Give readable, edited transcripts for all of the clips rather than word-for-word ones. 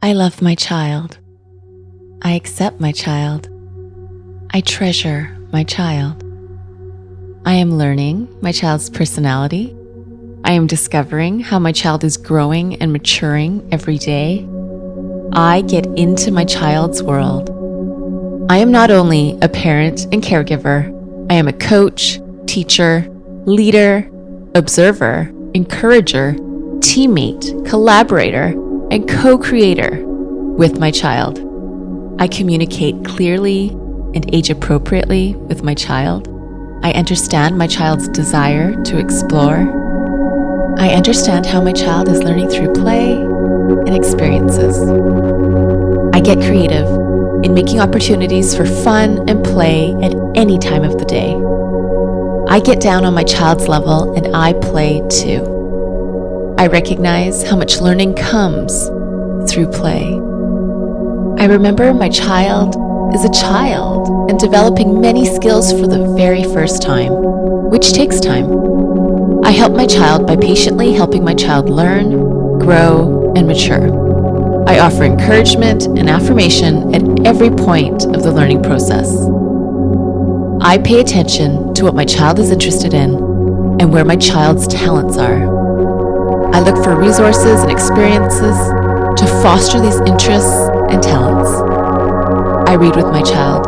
I love my child. I accept my child. I treasure my child. I am learning my child's personality. I am discovering how my child is growing and maturing every day. I get into my child's world. I am not only a parent and caregiver, I am a coach, teacher, leader, observer, encourager, teammate, collaborator, and co-creator with my child. I communicate clearly and age appropriately with my child. I understand my child's desire to explore. I understand how my child is learning through play and experiences. I get creative in making opportunities for fun and play at any time of the day. I get down on my child's level and I play too. I recognize how much learning comes through play. I remember my child is a child and developing many skills for the very first time, which takes time. I help my child by patiently helping my child learn, grow, and mature. I offer encouragement and affirmation at every point of the learning process. I pay attention to what my child is interested in and where my child's talents are. I look for resources and experiences to foster these interests and talents. I read with my child,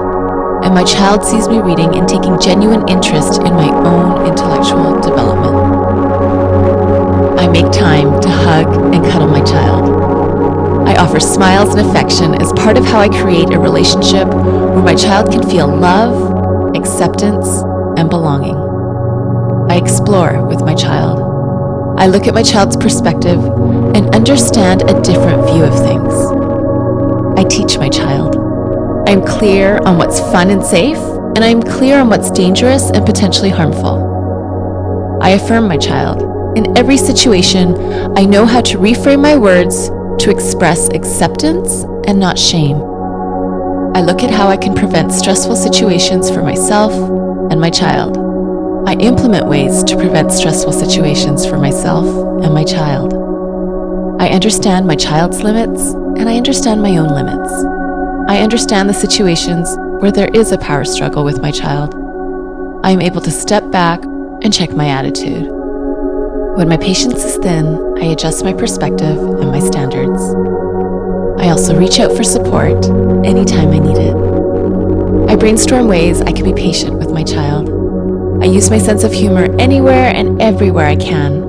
and my child sees me reading and taking genuine interest in my own intellectual development. I make time to hug and cuddle my child. I offer smiles and affection as part of how I create a relationship where my child can feel love, acceptance, and belonging. I explore with my child. I look at my child's perspective and understand a different view of things. I teach my child. I am clear on what's fun and safe, and I am clear on what's dangerous and potentially harmful. I affirm my child. In every situation, I know how to reframe my words to express acceptance and not shame. I look at how I can prevent stressful situations for myself and my child. I implement ways to prevent stressful situations for myself and my child. I understand my child's limits, and I understand my own limits. I understand the situations where there is a power struggle with my child. I am able to step back and check my attitude. When my patience is thin, I adjust my perspective and my standards. I also reach out for support anytime I need it. I brainstorm ways I can be patient with my child. I use my sense of humor anywhere and everywhere I can.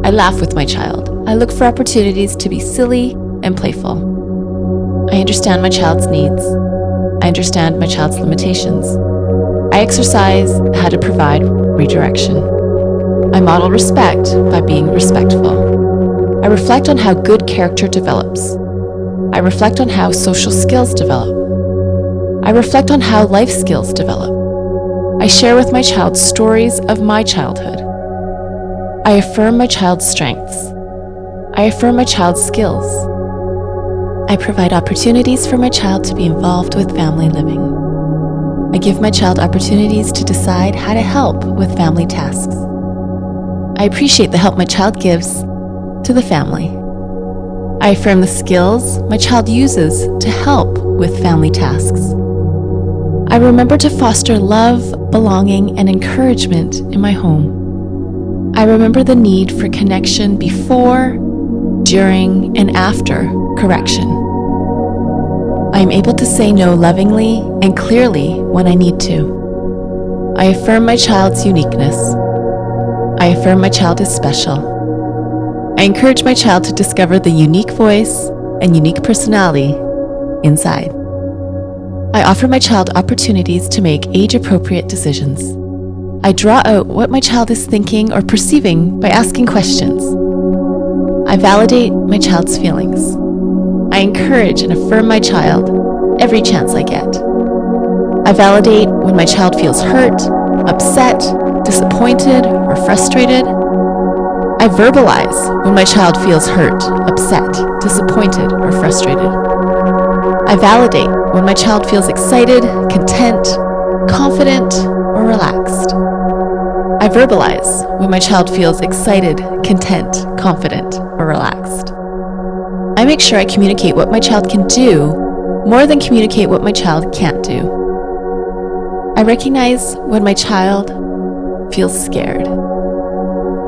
I laugh with my child. I look for opportunities to be silly and playful. I understand my child's needs. I understand my child's limitations. I exercise how to provide redirection. I model respect by being respectful. I reflect on how good character develops. I reflect on how social skills develop. I reflect on how life skills develop. I share with my child stories of my childhood. I affirm my child's strengths. I affirm my child's skills. I provide opportunities for my child to be involved with family living. I give my child opportunities to decide how to help with family tasks. I appreciate the help my child gives to the family. I affirm the skills my child uses to help with family tasks. I remember to foster love, belonging, and encouragement in my home. I remember the need for connection before, during, and after correction. I am able to say no lovingly and clearly when I need to. I affirm my child's uniqueness. I affirm my child is special. I encourage my child to discover the unique voice and unique personality inside. I offer my child opportunities to make age-appropriate decisions. I draw out what my child is thinking or perceiving by asking questions. I validate my child's feelings. I encourage and affirm my child every chance I get. I validate when my child feels hurt, upset, disappointed, or frustrated. I verbalize when my child feels hurt, upset, disappointed, or frustrated. I validate when my child feels excited, content, confident, or relaxed. I verbalize when my child feels excited, content, confident, or relaxed. I make sure I communicate what my child can do more than communicate what my child can't do. I recognize when my child feels scared.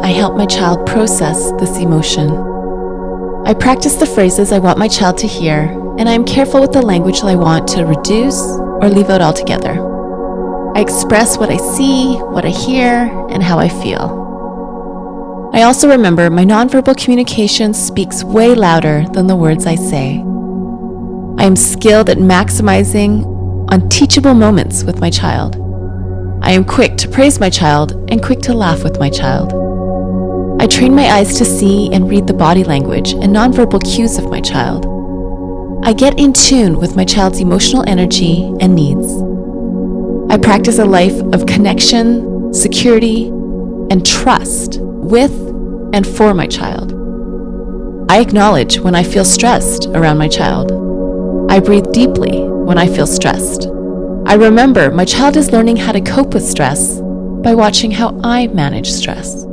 I help my child process this emotion. I practice the phrases I want my child to hear, and I am careful with the language that I want to reduce or leave out altogether. I express what I see, what I hear, and how I feel. I also remember my nonverbal communication speaks way louder than the words I say. I am skilled at maximizing on teachable moments with my child. I am quick to praise my child and quick to laugh with my child. I train my eyes to see and read the body language and nonverbal cues of my child. I get in tune with my child's emotional energy and needs. I practice a life of connection, security, and trust with and for my child. I acknowledge when I feel stressed around my child. I breathe deeply when I feel stressed. I remember my child is learning how to cope with stress by watching how I manage stress.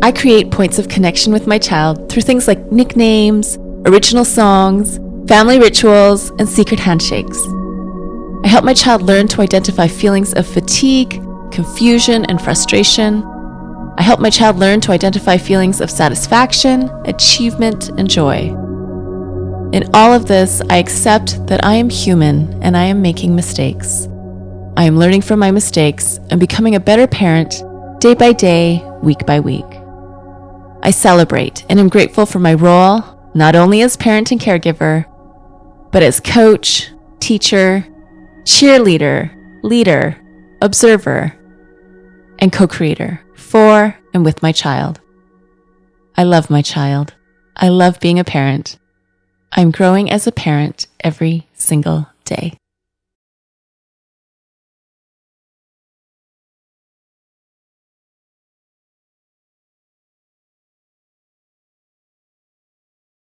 I create points of connection with my child through things like nicknames, original songs, family rituals, and secret handshakes. I help my child learn to identify feelings of fatigue, confusion, and frustration. I help my child learn to identify feelings of satisfaction, achievement, and joy. In all of this, I accept that I am human and I am making mistakes. I am learning from my mistakes and becoming a better parent day by day, week by week. I celebrate and am grateful for my role, not only as parent and caregiver, but as coach, teacher, cheerleader, leader, observer, and co-creator for and with my child. I love my child. I love being a parent. I'm growing as a parent every single day.